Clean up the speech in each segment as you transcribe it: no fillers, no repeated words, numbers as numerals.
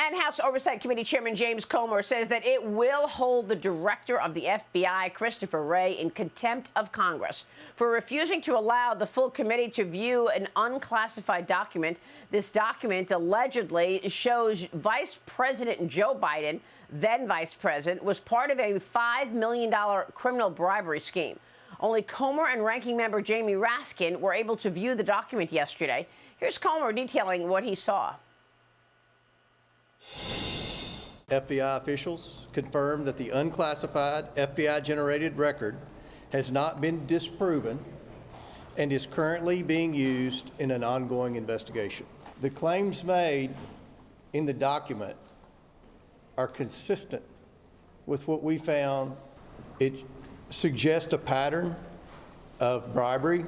And House Oversight Committee Chairman James Comer says that it will hold the director of the FBI, Christopher Wray, in contempt of Congress for refusing to allow the full committee to view an unclassified document. This document allegedly shows Vice President Joe Biden, then Vice President, was part of a $5 million criminal bribery scheme. Only Comer and Ranking Member Jamie Raskin were able to view the document yesterday. Here's Comer detailing what he saw. FBI officials confirmed that the unclassified FBI-generated record has not been disproven and is currently being used in an ongoing investigation. The claims made in the document are consistent with what we found. It suggests a pattern of bribery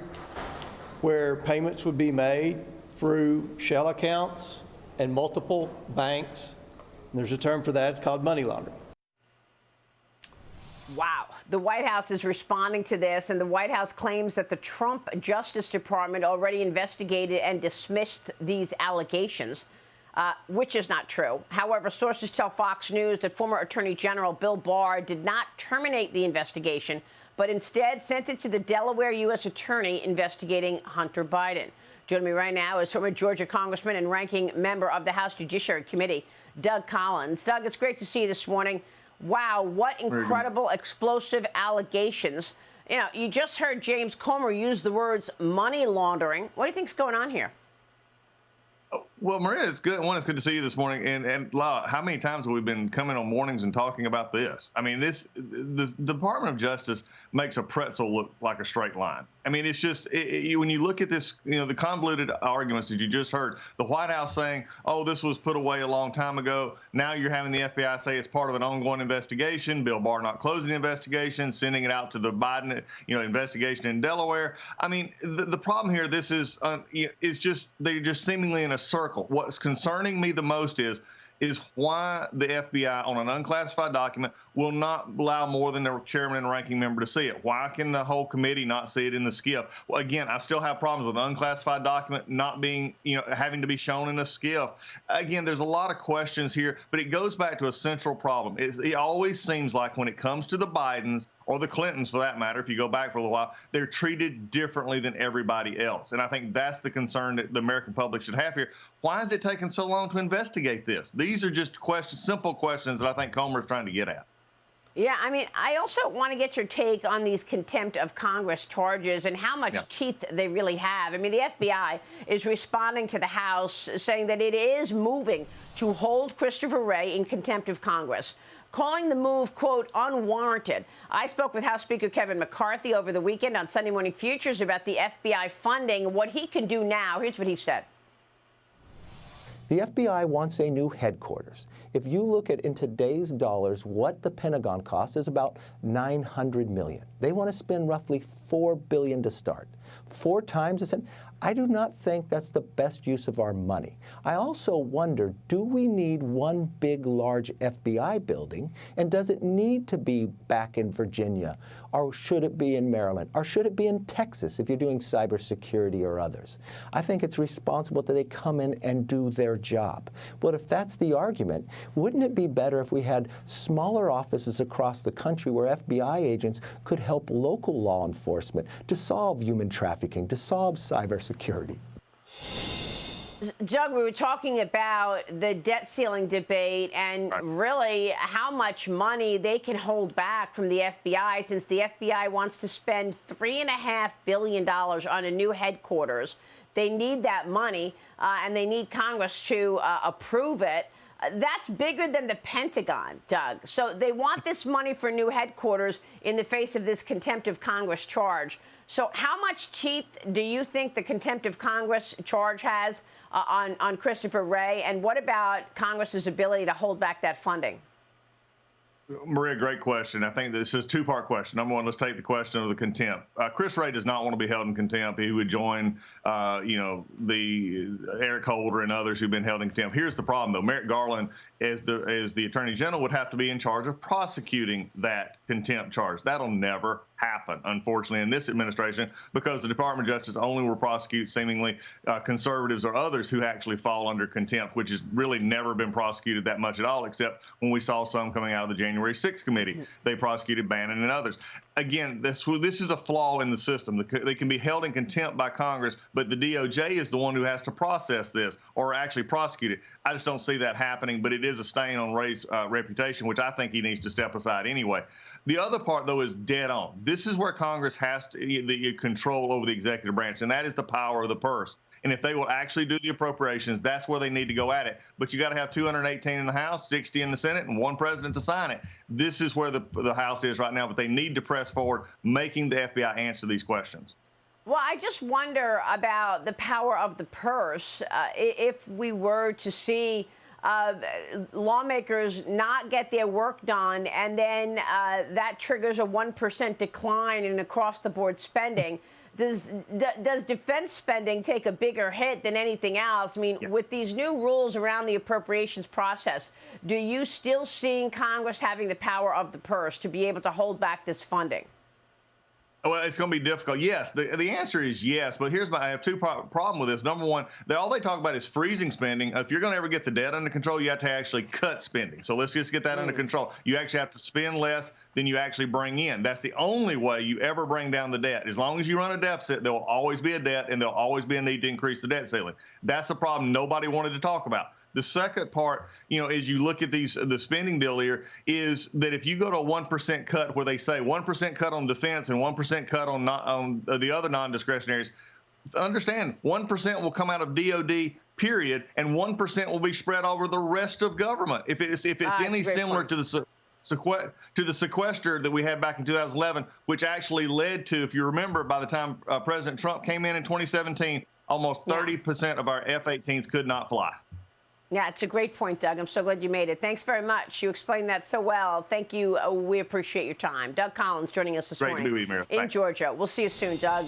where payments would be made through shell accounts and multiple banks. And there's a term for that. It's called money laundering. Wow. The White House is responding to this, and the White House claims that the Trump Justice Department already investigated and dismissed these allegations, which is not true. However, sources tell Fox News that former Attorney General Bill Barr did not terminate the investigation, but instead sent it to the Delaware U.S. Attorney investigating Hunter Biden. Joining me right now is former Georgia Congressman and ranking member of the House Judiciary Committee, Doug Collins. Doug, it's great to see you this morning. Wow, what incredible, explosive allegations. You know, you just heard James Comer use the words money laundering. What do you think's going on here? Well, Maria, it's good. One, it's good to see you this morning. And Law, how many times have we been coming on mornings and talking about this? I mean, the Department of Justice makes a pretzel look like a straight line. I mean, it's just when you look at this, you know, the convoluted arguments that you just heard, the White House saying, oh, this was put away a long time ago. Now you're having the FBI say it's part of an ongoing investigation. Bill Barr not closing the investigation, sending it out to the Biden, investigation in Delaware. I mean, the problem here, this is just they're just seemingly in a circle. What's concerning me the most is why the FBI on an unclassified document will not allow more than the chairman and ranking member to see it. Why can the whole committee not see it in the SCIF? Well, again, I still have problems with an unclassified document not being, having to be shown in a SCIF. Again, there's a lot of questions here, but it goes back to a central problem. It always seems like when it comes to the Bidens or the Clintons, for that matter, if you go back for a little while, they're treated differently than everybody else. And I think that's the concern that the American public should have here. Why is it taking so long to investigate this? These are just questions, simple questions that I think Comer is trying to get at. Yeah, I mean, I also want to get your take on these contempt of Congress charges and how much teeth they really have. I mean, the FBI is responding to the House saying that it is moving to hold Christopher Wray in contempt of Congress, calling the move, quote, unwarranted. I spoke with House Speaker Kevin McCarthy over the weekend on Sunday Morning Futures about the FBI funding and what he can do now. Here's what he said. The FBI wants a new headquarters. If you look at, in today's dollars, what the Pentagon costs is about $900 million. They want to spend roughly $4 billion to start. 4 times this. I do not think that's the best use of our money. I also wonder, do we need one big, large FBI building? And does it need to be back in Virginia? Or should it be in Maryland? Or should it be in Texas if you're doing cybersecurity or others? I think it's responsible that they come in and do their job. But if that's the argument, wouldn't it be better if we had smaller offices across the country where FBI agents could help local law enforcement to solve human trafficking, to solve cybersecurity? Doug, we were talking about the debt ceiling debate and really how much money they can hold back from the FBI since the FBI wants to spend $3.5 billion on a new headquarters. They need that money and they need Congress to approve it. That's bigger than the Pentagon, Doug. So they want this money for new headquarters in the face of this contempt of Congress charge. So how much teeth do you think the contempt of Congress charge has on Christopher Wray? And what about Congress's ability to hold back that funding? Maria, great question. I think this is a 2-part question. Number one, let's take the question of the contempt. Chris Wray does not want to be held in contempt. He would join, the Eric Holder and others who've been held in contempt. Here's the problem, though. Merrick Garland as the Attorney General, would have to be in charge of prosecuting that contempt charge. That'll never happen, unfortunately, in this administration, because the Department of Justice only will prosecute seemingly conservatives or others who actually fall under contempt, which has really never been prosecuted that much at all, except when we saw some coming out of the January 6th committee. They prosecuted Bannon and others. Again, this is a flaw in the system. They can be held in contempt by Congress, but the DOJ is the one who has to process this or actually prosecute it. I just don't see that happening, but it is a stain on Ray's reputation, which I think he needs to step aside anyway. The other part, though, is dead on. This is where Congress has the control over the executive branch, and that is the power of the purse. And if they will actually do the appropriations, that's where they need to go at it. But you got to have 218 in the House, 60 in the Senate, and one president to sign it. This is where the House is right now, but they need to press forward, making the FBI answer these questions. Well, I just wonder about the power of the purse. If we were to see lawmakers not get their work done, and then that triggers a 1% decline in across-the-board spending, does defense spending take a bigger hit than anything else? I mean, yes. With these new rules around the appropriations process, do you still see Congress having the power of the purse to be able to hold back this funding? Well, it's going to be difficult. Yes, the answer is yes. But I have two problems with this. Number one, all they talk about is freezing spending. If you're going to ever get the debt under control, you have to actually cut spending. So let's just get that under control. You actually have to spend less than you actually bring in. That's the only way you ever bring down the debt. As long as you run a deficit, there will always be a debt, and there'll always be a need to increase the debt ceiling. That's a problem nobody wanted to talk about. The second part, as you look at the spending deal here, is that if you go to a 1% cut, where they say 1% cut on defense and 1% cut on the other non-discretionaries, understand 1% will come out of DOD, period, and 1% will be spread over the rest of government. If it's any similar to the sequester that we had back in 2011, which actually led to, if you remember, by the time President Trump came in 2017, almost 30% of our F-18s could not fly. Yeah, it's a great point, Doug. I'm so glad you made it. Thanks very much. You explained that so well. Thank you. We appreciate your time. Doug Collins joining us this morning Great to be with you, Mary. in Thanks. Georgia. We'll see you soon, Doug.